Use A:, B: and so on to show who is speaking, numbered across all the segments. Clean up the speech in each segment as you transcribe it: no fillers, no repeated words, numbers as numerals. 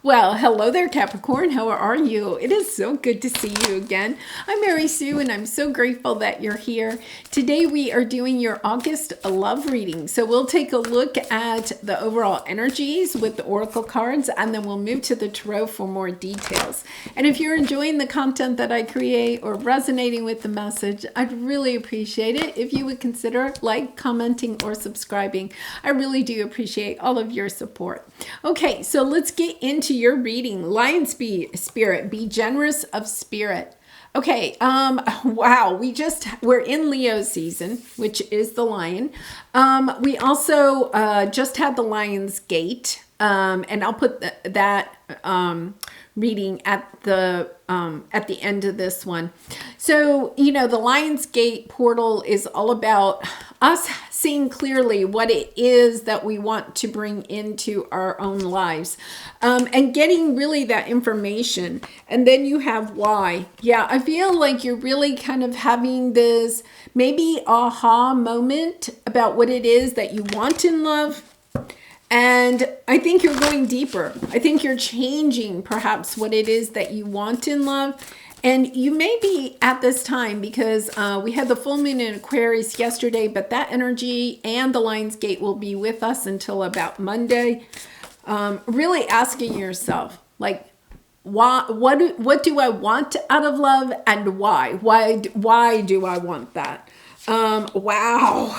A: Well, hello there, Capricorn. How are you? It is so good to see you again. I'm Mary Sue, and I'm so grateful that you're here. Today, we are doing your August love reading. So we'll take a look at the overall energies with the oracle cards, and then we'll move to the tarot for more details. And if you're enjoying the content that I create or resonating with the message, I'd really appreciate it if you would consider commenting, or subscribing. I really do appreciate all of your support. Okay, so let's get into your reading. Lion spirit, be generous of spirit. Okay, wow, we're in Leo season, which is the lion. We also just had the Lion's Gate, and I'll put that reading at the end of this one. So, the Lion's Gate portal is all about us seeing clearly what it is that we want to bring into our own lives, and getting really that information. And then you have why. Yeah, I feel like you're really kind of having this maybe aha moment about what it is that you want in love. And I think you're going deeper. I think you're changing perhaps what it is that you want in love. And you may be at this time because we had the full moon in Aquarius yesterday, but that energy and the Lion's Gate will be with us until about Monday. Really asking yourself, what do I want out of love, and why? Why do I want that? Wow.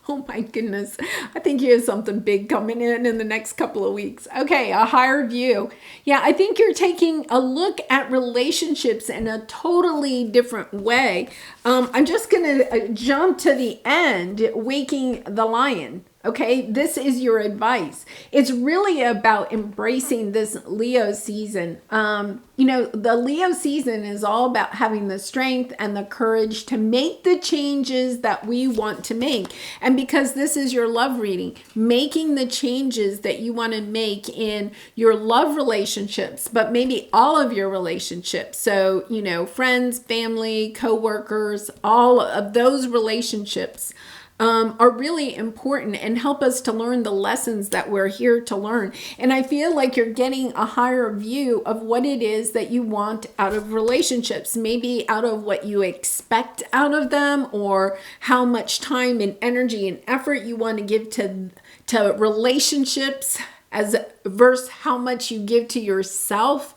A: Oh my goodness. I think you have something big coming in the next couple of weeks. Okay, a higher view. Yeah, I think you're taking a look at relationships in a totally different way. I'm just going to jump to the end, waking the lion. Okay, this is your advice. It's really about embracing this Leo season. The Leo season is all about having the strength and the courage to make the changes that we want to make. And because this is your love reading, making the changes that you want to make in your love relationships, but maybe all of your relationships. So, friends, family, co-workers, all of those relationships are really important and help us to learn the lessons that we're here to learn. And I feel like you're getting a higher view of what it is that you want out of relationships, maybe out of what you expect out of them, or how much time and energy and effort you want to give to relationships as versus how much you give to yourself.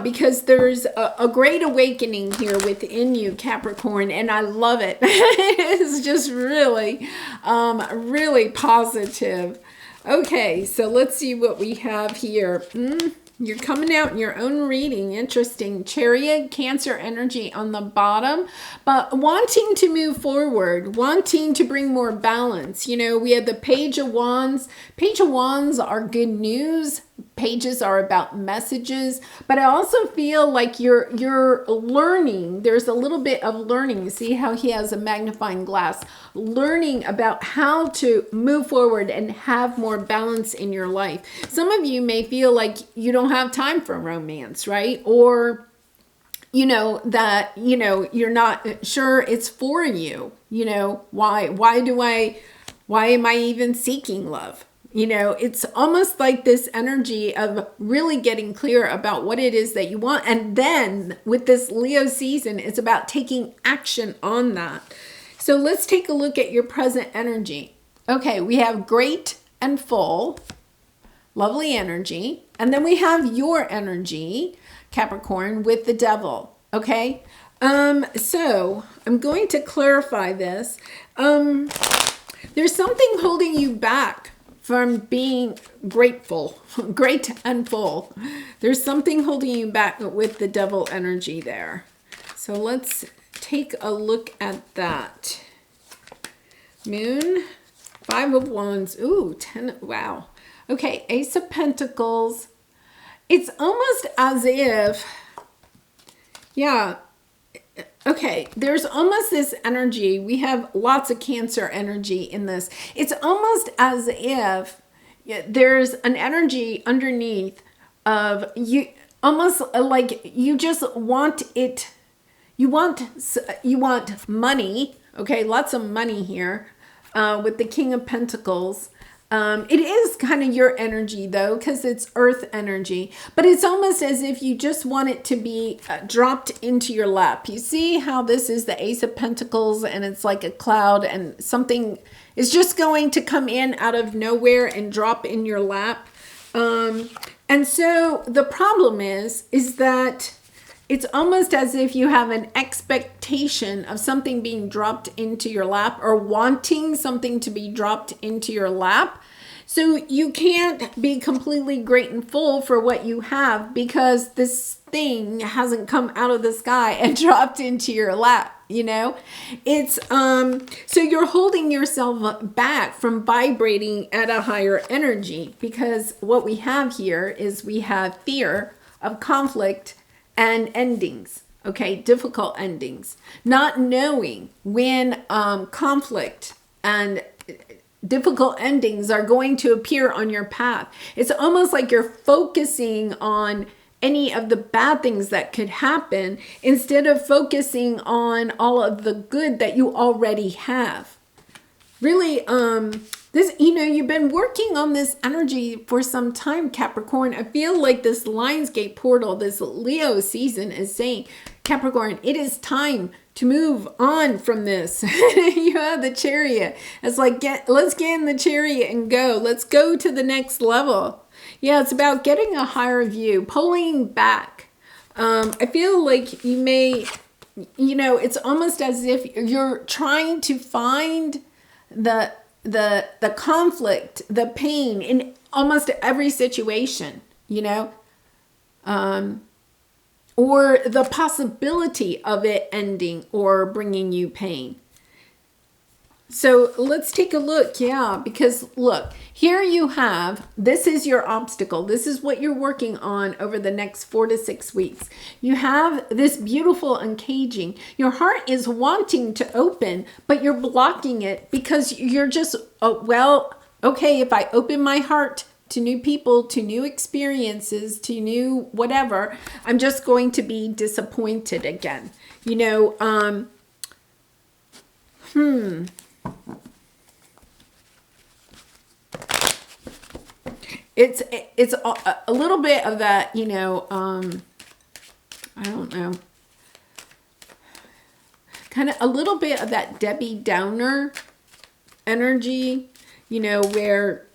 A: Because there's a great awakening here within you, Capricorn, and I love it. It's just really, really positive. Okay, so let's see what we have here. You're coming out in your own reading. Interesting. Chariot, Cancer energy on the bottom, but wanting to move forward, wanting to bring more balance. We had the Page of Wands. Page of Wands are good news. Pages are about messages, but I also feel like you're learning. There's a little bit of learning. See how he has a magnifying glass, learning about how to move forward and have more balance in your life. Some of you may feel like you don't have time for romance, right? Or that you're not sure it's for you. Why am I even seeking love? It's almost like this energy of really getting clear about what it is that you want. And then with this Leo season, it's about taking action on that. So let's take a look at your present energy. Okay, we have great and full, lovely energy. And then we have your energy, Capricorn, with the devil. Okay, so I'm going to clarify this. There's something holding you back from being grateful, great and full. There's something holding you back with the devil energy there. So let's take a look at that. Moon, 5 of Wands, ooh, 10, wow. Okay, Ace of Pentacles. It's almost as if, okay, there's almost this energy. We have lots of Cancer energy in this. It's almost as if there's an energy underneath of you, almost like you just want it. You want money. Okay, lots of money here with the King of Pentacles. It is kind of your energy though, because it's earth energy, but it's almost as if you just want it to be dropped into your lap. You see how this is the Ace of Pentacles and it's like a cloud and something is just going to come in out of nowhere and drop in your lap. And so the problem is that it's almost as if you have an expectation of something being dropped into your lap or wanting something to be dropped into your lap. So you can't be completely grateful for what you have because this thing hasn't come out of the sky and dropped into your lap, you know? It's so you're holding yourself back from vibrating at a higher energy, because what we have here is we have fear of conflict and endings, okay, difficult endings, not knowing when conflict and difficult endings are going to appear on your path. It's almost like you're focusing on any of the bad things that could happen instead of focusing on all of the good that you already have. Really, this, you know, you've been working on this energy for some time, Capricorn. I feel like this Lionsgate portal, this Leo season is saying, Capricorn, it is time to move on from this. You have the Chariot. It's like, let's get in the Chariot and go. Let's go to the next level. Yeah, it's about getting a higher view, pulling back. I feel like you may, you know, it's almost as if you're trying to find the conflict, the pain in almost every situation, you know, or the possibility of it ending or bringing you pain. So let's take a look. Yeah, because look, here you have, this is your obstacle. This is what you're working on over the next 4 to 6 weeks. You have this beautiful uncaging. Your heart is wanting to open, but you're blocking it because you're just, oh, well, okay, if I open my heart to new people, to new experiences, to new whatever, I'm just going to be disappointed again. You know, It's a little bit of that, you know, I don't know, kind of a little bit of that Debbie Downer energy, you know, where,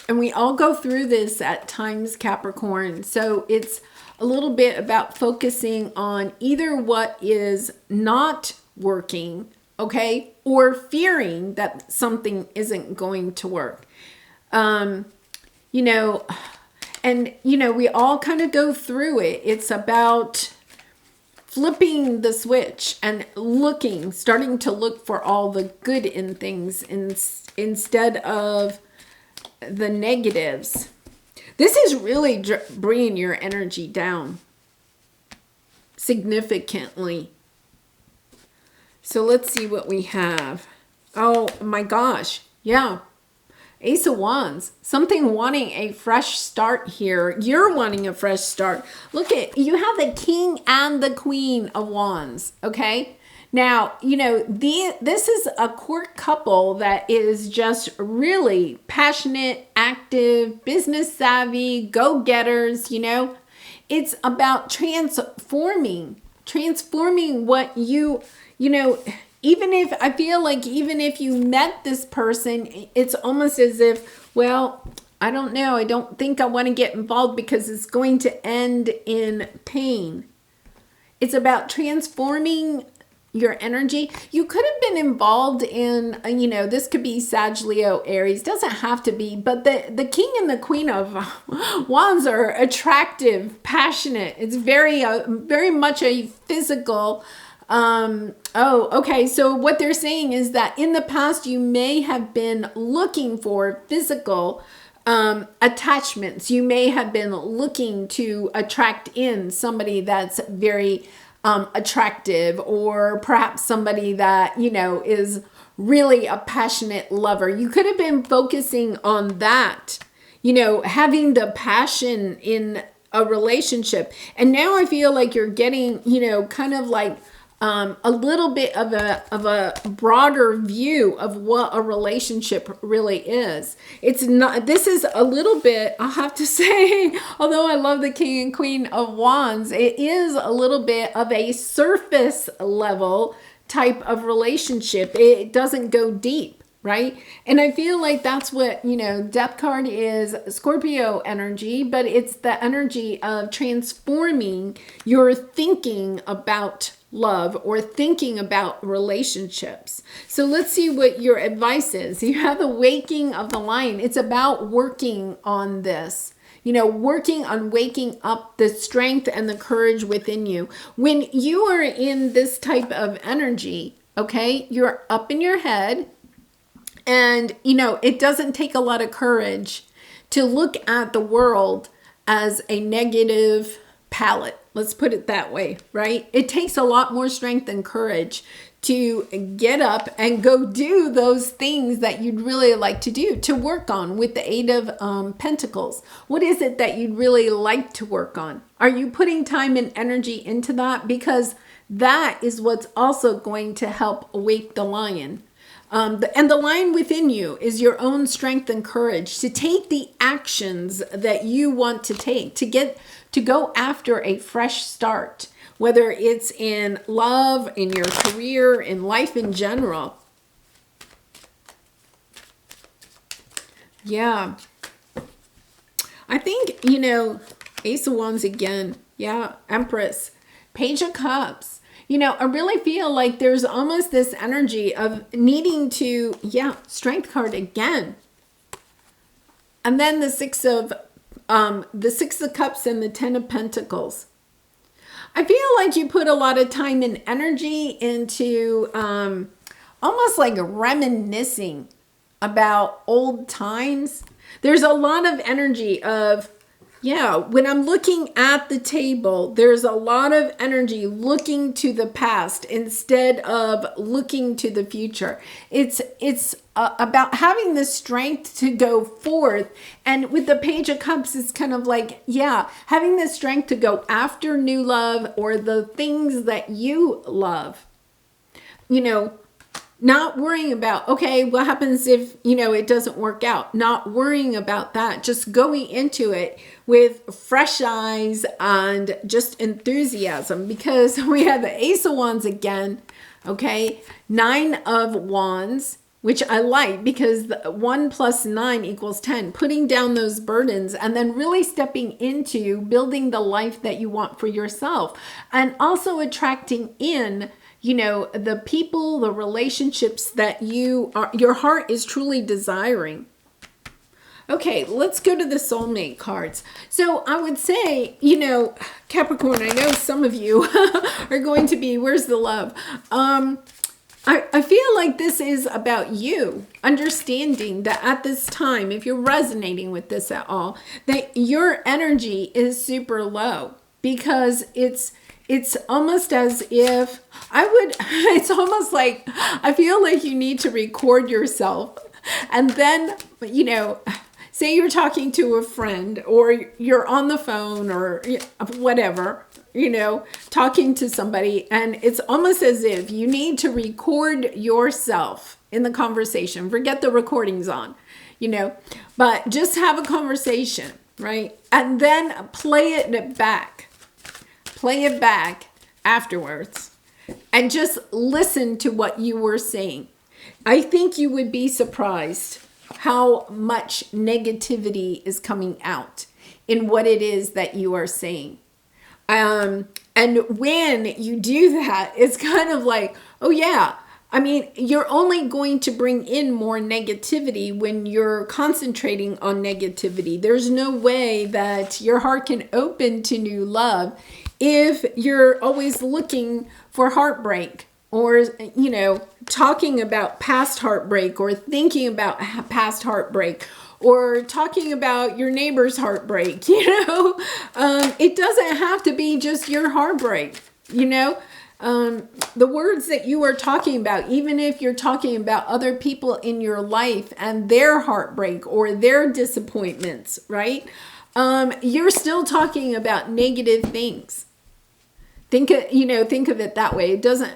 A: and we all go through this at times, Capricorn. So it's a little bit about focusing on either what is not working, okay, or fearing that something isn't going to work. You know, and, you know, we all kind of go through it. It's about flipping the switch and starting to look for all the good in things instead of the negatives. This is really bringing your energy down significantly. So let's see what we have. Oh my gosh. Yeah. Ace of Wands, something wanting a fresh start here. You're wanting a fresh start. Look at, you have the King and the Queen of Wands, okay? Now, you know, this is a court couple that is just really passionate, active, business savvy, go-getters, you know? It's about transforming what you know, even if, I feel like even if you met this person, it's almost as if, well, I don't know. I don't think I want to get involved because it's going to end in pain. It's about transforming your energy. You could have been involved in, you know, this could be Sag, Leo, Aries. Doesn't have to be, but the King and the Queen of Wands are attractive, passionate. It's very much a physical. Okay. So what they're saying is that in the past, you may have been looking for physical attachments. You may have been looking to attract in somebody that's very attractive, or perhaps somebody that, you know, is really a passionate lover. You could have been focusing on that, you know, having the passion in a relationship. And now I feel like you're getting, you know, kind of like a little bit of a broader view of what a relationship really is. It's not, this is a little bit, I'll have to say, although I love the King and Queen of Wands, it is a little bit of a surface level type of relationship. It doesn't go deep, right? And I feel like that's what, Death card is Scorpio energy, but it's the energy of transforming your thinking about love or thinking about relationships. So let's see what your advice is. You have the waking of the lion. It's about working on this. Working on waking up the strength and the courage within you. When you are in this type of energy, okay, you're up in your head, and, it doesn't take a lot of courage to look at the world as a negative palette. Let's put it that way, right? It takes a lot more strength and courage to get up and go do those things that you'd really like to do, to work on with the Eight of Pentacles. What is it that you'd really like to work on? Are you putting time and energy into that? Because that is what's also going to help wake the lion. And the lion within you is your own strength and courage to take the actions that you want to take, to go after a fresh start, whether it's in love, in your career, in life in general. Yeah. I think, Ace of Wands again. Yeah, Empress. Page of Cups. I really feel like there's almost this energy of needing to, Strength card again. And then the Six of Cups and the Ten of Pentacles. I feel like you put a lot of time and energy into almost like reminiscing about old times. There's a lot of energy of, when I'm looking at the table, there's a lot of energy looking to the past instead of looking to the future. It's about having the strength to go forth. And with the Page of Cups, it's kind of like, having the strength to go after new love or the things that you love. Not worrying about, okay, what happens if, it doesn't work out? Not worrying about that. Just going into it with fresh eyes and just enthusiasm, because we have the Ace of Wands again, okay? Nine of Wands, which I like because 1 + 9 = 10. Putting down those burdens and then really stepping into building the life that you want for yourself. And also attracting in the people, the relationships that your heart is truly desiring. Okay, let's go to the soulmate cards. So I would say, Capricorn, I know some of you are going to be, where's the love? I feel like this is about you understanding that at this time, if you're resonating with this at all, that your energy is super low, because it's almost as if it's almost like, I feel like you need to record yourself. And then, say you're talking to a friend or you're on the phone or whatever, talking to somebody. And it's almost as if you need to record yourself in the conversation. Forget the recordings on, but just have a conversation, right? And then play it back. Play it back afterwards and just listen to what you were saying. I think you would be surprised how much negativity is coming out in what it is that you are saying. And when you do that, it's kind of like, oh yeah, I mean, you're only going to bring in more negativity when you're concentrating on negativity. There's no way that your heart can open to new love if you're always looking for heartbreak, or, talking about past heartbreak, or thinking about past heartbreak, or talking about your neighbor's heartbreak. It doesn't have to be just your heartbreak. The words that you are talking about, even if you're talking about other people in your life and their heartbreak or their disappointments, right? You're still talking about negative things Think of it that way. It doesn't,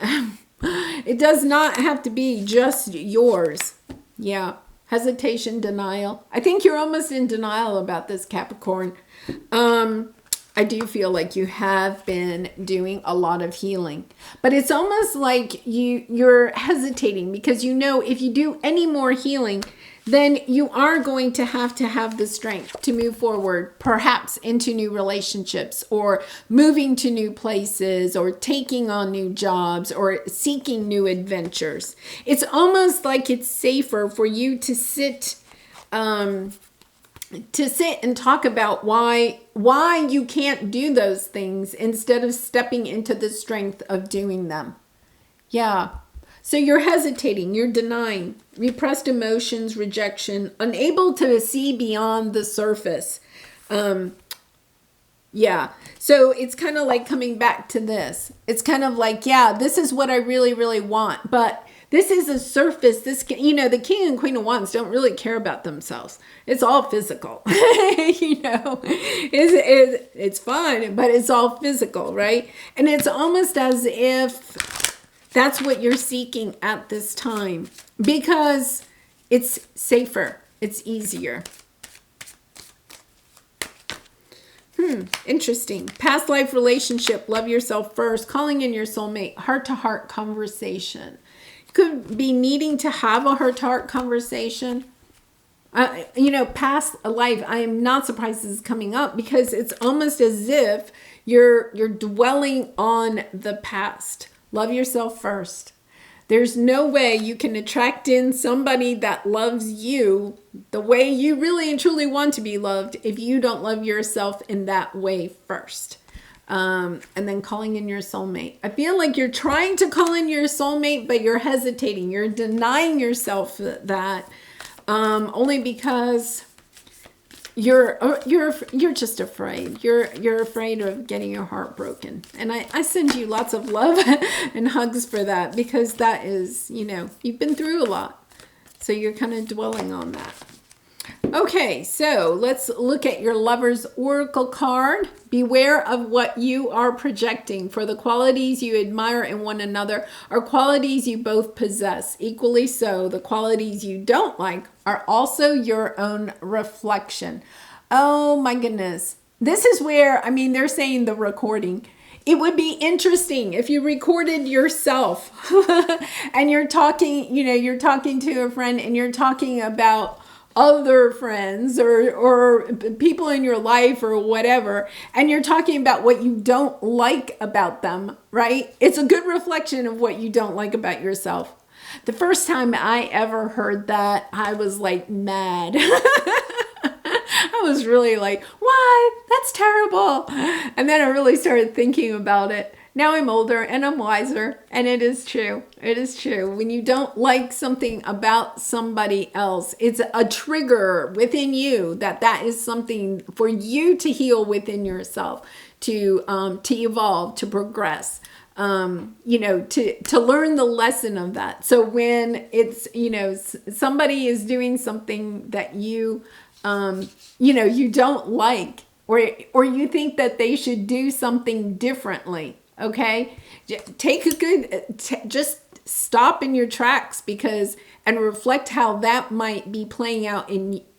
A: it does not have to be just yours. Yeah. Hesitation, denial. I think you're almost in denial about this, Capricorn. I do feel like you have been doing a lot of healing, but it's almost like you're hesitating because if you do any more healing, then you are going to have the strength to move forward, perhaps into new relationships or moving to new places or taking on new jobs or seeking new adventures. It's almost like it's safer for you to sit and talk about why you can't do those things instead of stepping into the strength of doing them. Yeah. So you're hesitating, you're denying, repressed emotions, rejection, unable to see beyond the surface. Yeah. So it's kind of like coming back to this. It's kind of like, yeah, this is what I really, really want. But this is a surface. The king and queen of wands don't really care about themselves. It's all physical. It's fun, but it's all physical, right? And it's almost as if that's what you're seeking at this time because it's safer. It's easier. Interesting. Past life relationship, love yourself first, calling in your soulmate, heart-to-heart conversation. You could be needing to have a heart-to-heart conversation. Past life, I am not surprised this is coming up because it's almost as if you're dwelling on the past. Love yourself first. There's no way you can attract in somebody that loves you the way you really and truly want to be loved if you don't love yourself in that way first. And then calling in your soulmate. I feel like you're trying to call in your soulmate, but you're hesitating. You're denying yourself that only because you're just afraid. You're afraid of getting your heart broken. And I send you lots of love and hugs for that because that is, you've been through a lot. So you're kind of dwelling on that. Okay, so let's look at your lover's oracle card. Beware of what you are projecting, for the qualities you admire in one another are qualities you both possess. Equally so, the qualities you don't like are also your own reflection. Oh my goodness. This is where, they're saying the recording. It would be interesting if you recorded yourself and you're talking, you're talking to a friend and you're talking about other friends or people in your life or whatever, and you're talking about what you don't like about them, right? It's a good reflection of what you don't like about yourself. The first time I ever heard that, I was like mad. I was really like, what? That's terrible. And then I really started thinking about it. Now I'm older and I'm wiser, and it is true. It is true. When you don't like something about somebody else, it's a trigger within you that is something for you to heal within yourself, to evolve, to progress, to learn the lesson of that. So when it's, somebody is doing something that you don't like, or you think that they should do something differently. Okay, just stop in your tracks and reflect how that might be playing out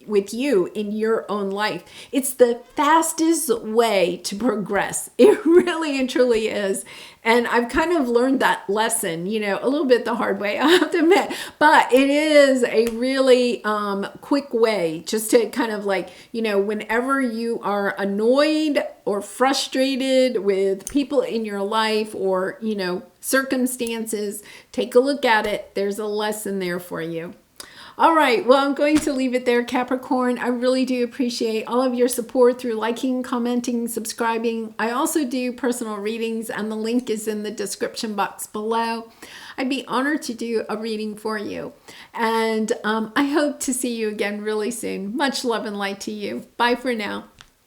A: with you in your own life. It's the fastest way to progress. It really and truly is. And I've kind of learned that lesson, a little bit the hard way, I have to admit, but it is a really quick way just to kind of like, whenever you are annoyed or frustrated with people in your life or, circumstances, take a look at it. There's a lesson there for you. All right, well, I'm going to leave it there, Capricorn. I really do appreciate all of your support through liking, commenting, subscribing. I also do personal readings, and the link is in the description box below. I'd be honored to do a reading for you. And I hope to see you again really soon. Much love and light to you. Bye for now.